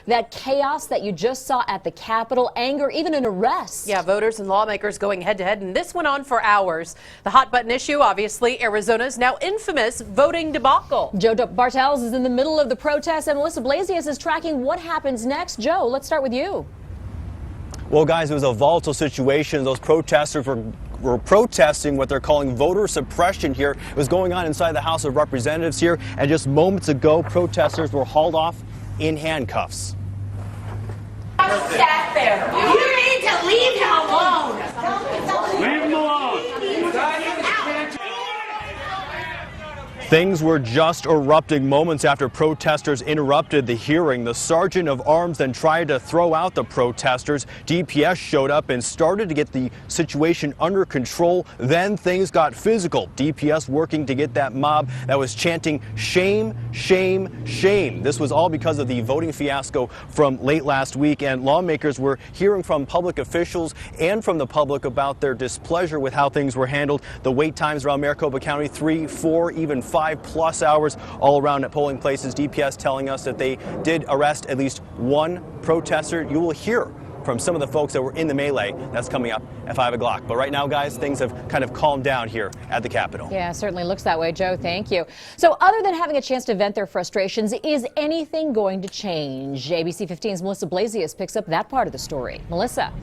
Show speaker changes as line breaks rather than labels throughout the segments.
That chaos that you just saw at the Capitol, anger, even an arrest.
Yeah, voters and lawmakers going head to head, and this went on for hours. The hot button issue, obviously, Arizona's now infamous voting debacle.
Joe Bartels is in the middle of the protest, and Melissa Blasius is tracking what happens next. Joe, let's start with you.
Well, guys, it was a volatile situation. Those protesters were protesting what they're calling voter suppression here. It was going on inside the House of Representatives here, and just moments ago, protesters were hauled off in handcuffs.
Sat there. You need to leave him alone.
Leave him alone.
Things were just erupting moments after protesters interrupted the hearing. The sergeant of arms then tried to throw out the protesters. DPS showed up and started to get the situation under control. Then things got physical. DPS working to get that mob that was chanting shame, shame, shame. This was all because of the voting fiasco from late last week, and lawmakers were hearing from public officials and from the public about their displeasure with how things were handled. The wait times around Maricopa County, 3, 4, even 5+ hours all around at polling places. DPS telling us that they did arrest at least one protester. You will hear from some of the folks that were in the melee. That's coming up at 5 o'clock. But right now, guys, things have kind of calmed down here at the Capitol.
Yeah, certainly looks that way, Joe. Thank you. So other than having a chance to vent their frustrations, is anything going to change? ABC 15's Melissa Blasius picks up that part of the story. Melissa.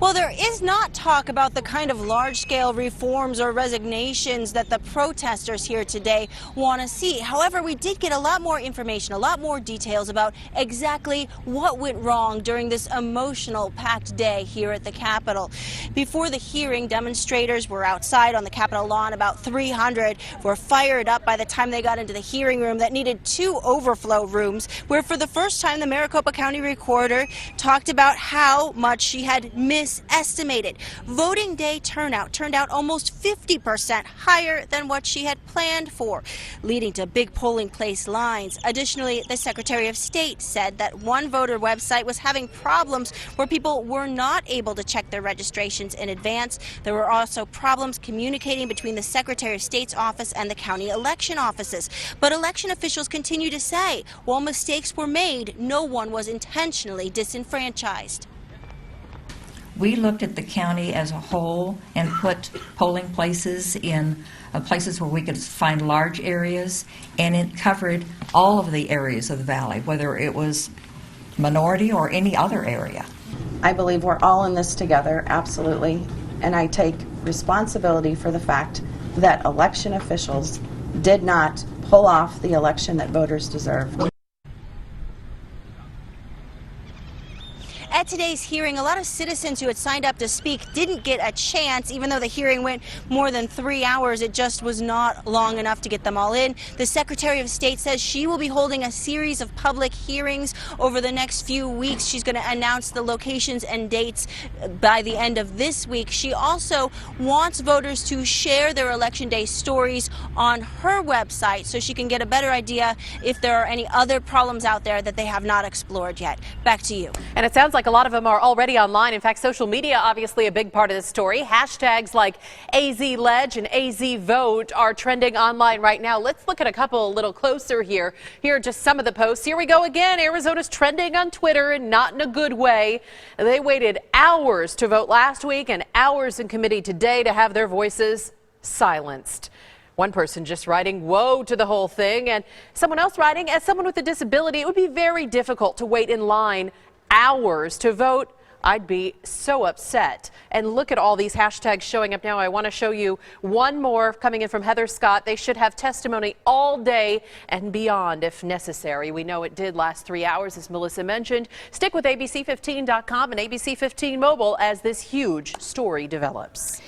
Well, there is not talk about the kind of large-scale reforms or resignations that the protesters here today want to see. However, we did get a lot more information, a lot more details about exactly what went wrong during this emotional, packed day here at the Capitol. Before the hearing, demonstrators were outside on the Capitol lawn. About 300 were fired up by the time they got into the hearing room that needed 2 overflow rooms, where for the first time the Maricopa County Recorder talked about how much she had estimated. Voting day turnout turned out almost 50% higher than what she had planned for, leading to big polling place lines. Additionally, the Secretary of State said that one voter website was having problems where people were not able to check their registrations in advance. There were also problems communicating between the Secretary of State's office and the county election offices. But election officials continue to say, while mistakes were made, no one was intentionally disenfranchised.
We looked at the county as a whole and put polling places in places where we could find large areas, and it covered all of the areas of the valley, whether it was minority or any other area.
I believe we're all in this together, absolutely, and I take responsibility for the fact that election officials did not pull off the election that voters deserved.
At today's hearing, a lot of citizens who had signed up to speak didn't get a chance. Even though the hearing went more than 3 hours, it just was not long enough to get them all in. The Secretary of State says she will be holding a series of public hearings over the next few weeks. She's going to announce the locations and dates by the end of this week. She also wants voters to share their Election Day stories on her website so she can get a better idea if there are any other problems out there that they have not explored yet. Back to you.
And it sounds like a lot of them are already online. In fact, social media, obviously a big part of this story. Hashtags like AZLedge and AZVote are trending online right now. Let's look at a couple a little closer here. Here are just some of the posts. Here we go again. Arizona's trending on Twitter, and not in a good way. They waited hours to vote last week and hours in committee today to have their voices silenced. One person just writing, woe to the whole thing, and someone else writing, as someone with a disability, it would be very difficult to wait in line hours to vote. I'd be so upset. And look at all these hashtags showing up now. I want to show you one more coming in from Heather Scott. They should have testimony all day and beyond if necessary. We know it did last 3 hours, as Melissa mentioned. Stick with ABC15.com and ABC 15 Mobile as this huge story develops.